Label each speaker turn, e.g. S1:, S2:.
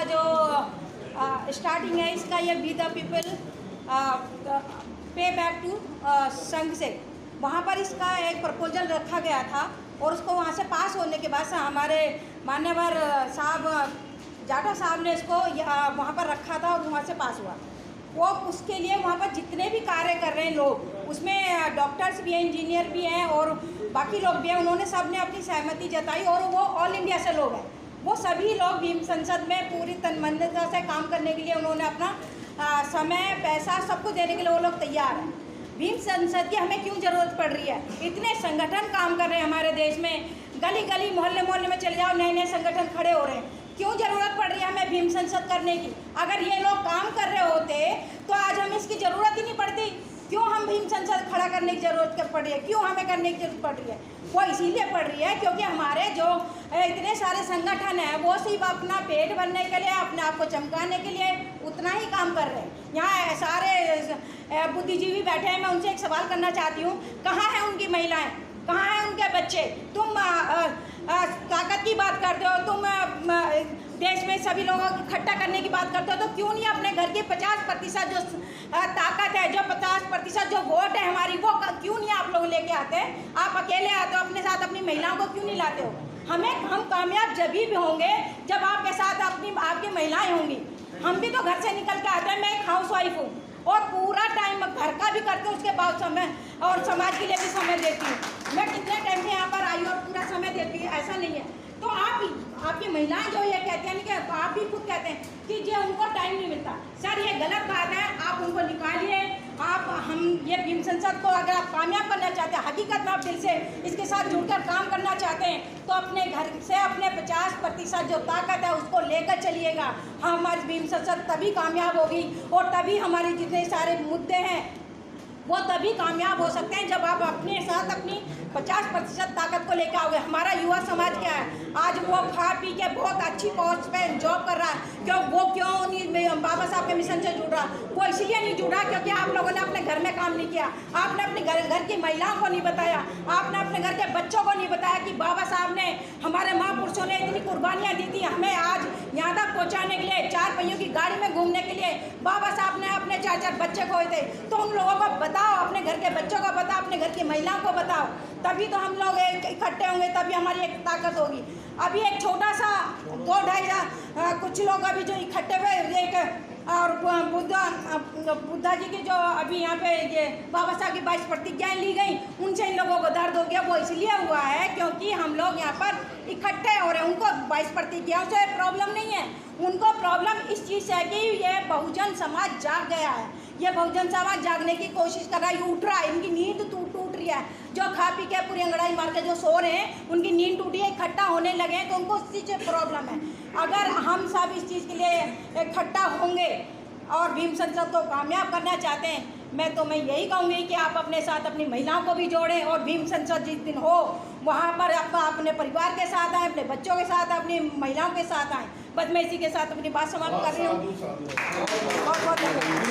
S1: इसका जो स्टार्टिंग है इसका, ये वी द पीपल पे बैक टू संघ से, वहाँ पर इसका एक प्रपोजल रखा गया था और उसको वहाँ से पास होने के बाद से हमारे मान्यवर साहब जाटव साहब ने इसको वहाँ पर रखा था और वहाँ से पास हुआ। वो उसके लिए वहाँ पर जितने भी कार्य कर रहे हैं लोग, उसमें डॉक्टर्स भी हैं, इंजीनियर भी हैं और बाकी लोग भी हैं, उन्होंने सब ने अपनी सहमति जताई और वो ऑल इंडिया से लोग हैं। वो सभी लोग भीम संसद में पूरी तन्मयता से काम करने के लिए उन्होंने अपना समय, पैसा सब कुछ देने के लिए वो लोग तैयार हैं। भीम संसद की हमें क्यों ज़रूरत पड़ रही है? इतने संगठन काम कर रहे हैं हमारे देश में, गली गली मोहल्ले मोहल्ले में चले जाओ, नए नए संगठन खड़े हो रहे हैं। क्यों ज़रूरत पड़ रही है हमें भीम संसद करने की? अगर ये लोग काम कर रहे होते तो आज हमें इसकी ज़रूरत ही नहीं पड़ती। क्यों हम भीम संसद खड़ा करने की ज़रूरत पड़ रही है? क्यों हमें करने की ज़रूरत पड़ रही है? वो इसीलिए पड़ रही है क्योंकि हमारे जो इतने सारे संगठन हैं वो सिर्फ अपना पेट भरने के लिए, अपने आप को चमकाने के लिए उतना ही काम कर रहे हैं। यहाँ सारे बुद्धिजीवी बैठे हैं, मैं उनसे एक सवाल करना चाहती हूँ, कहाँ हैं उनकी महिलाएँ, कहाँ हैं उनके बच्चे? तुम ताकत की बात करते हो, तुम देश में सभी लोगों को इकट्ठा करने की बात करते हो, तो क्यों नहीं अपने घर की 50% जो ताकत है, जो 50% जो वोट है हमारी, वो क्यों नहीं आप लोग लेके आते हैं? आप अकेले आते हो, अपने साथ अपनी महिलाओं को क्यों नहीं लाते हो? हम कामयाब जब भी होंगे जब आपके साथ आपकी महिलाएं होंगी। हम भी तो घर से निकल के आते हैं, मैं एक हाउस वाइफ हूँ और पूरा टाइम घर का भी करते हूँ, उसके बाद समय और समाज के लिए भी समय देती हूँ। मैं कितने टाइम से यहाँ पर आई और पूरा समय देती हूँ, ऐसा नहीं है। तो आपकी महिलाएं जो ये कहते हैं कि आप भी खुद कहते हैं कि जो उनको टाइम नहीं मिलता, सर ये गलत बात है। आप उनको निकालिए। हम ये भीम संसद को अगर आप कामयाब करना चाहते हैं, हकीकत में आप दिल से इसके साथ जुड़कर काम करना चाहते हैं, तो अपने घर से अपने 50% जो ताकत है उसको लेकर चलिएगा। हमारी भीम संसद तभी कामयाब होगी और तभी हमारे जितने सारे मुद्दे हैं वो तभी कामयाब हो सकते हैं जब आप अपने साथ अपनी 50% ताकत को लेकर आओगे। हमारा युवा समाज क्या है, आज वो खा पी के बहुत अच्छी पोस्ट पे जॉब कर रहा है, क्यों नहीं बाबा साहब के मिशन से जुड़ रहा? वो इसलिए नहीं जुड़ा क्योंकि आप लोगों ने अपने घर में काम नहीं किया, आपने अपने घर की महिलाओं को नहीं बताया, आपने अपने घर के बच्चों को नहीं बताया कि बाबा साहब ने, हमारे महापुरुषों ने इतनी कुर्बानियाँ दी थी हमें आज यहाँ तक पहुँचाने के लिए, 4 पहियों की गाड़ी में घूमने के लिए। बाबा साहब ने अपने 4 बच्चे खोए थे, तो उन लोगों को बताओ, अपने घर के बच्चों को बताओ, अपने घर की महिलाओं को बताओ, तभी तो हम लोग इकट्ठे होंगे, तभी हमारी एक ताकत होगी। अभी एक छोटा सा 2-2.5 कुछ लोग अभी जो इकट्ठे हुए, एक और बुद्धा जी की जो अभी यहाँ पे ये बाबा साहब की 22 प्रतिज्ञाएँ ली गई, उनसे इन लोगों को दर्द हो गया। वो इसलिए हुआ है क्योंकि हम लोग यहाँ पर इकट्ठे हो रहे हैं। उनको 22 प्रतिज्ञाओं से प्रॉब्लम नहीं है, उनको प्रॉब्लम इस चीज़ से है कि ये बहुजन समाज जाग गया है, ये बहुजन समाज जागने की कोशिश कर रहा है, ये उठ रहा है, इनकी नींद टूट रही है। जो खा पी के पूरी अंगड़ाई मार के जो सो रहे हैं, उनकी नींद टूटी है, इकट्ठा होने लगे हैं, तो उनको उस चीज़ से प्रॉब्लम है। अगर हम सब इस चीज़ के लिए इकट्ठा होंगे और भीम संसद को कामयाब करना चाहते हैं, मैं यही कहूँगी कि आप अपने साथ अपनी महिलाओं को भी जोड़ें और भीम संसद जिस दिन हो वहाँ पर अपने परिवार के साथ आएँ, अपने बच्चों के साथ, अपनी महिलाओं के साथ आएँ। बस मैं इसी के साथ अपनी बात समाप्त कर रही हूँ। बहुत बहुत धन्यवाद।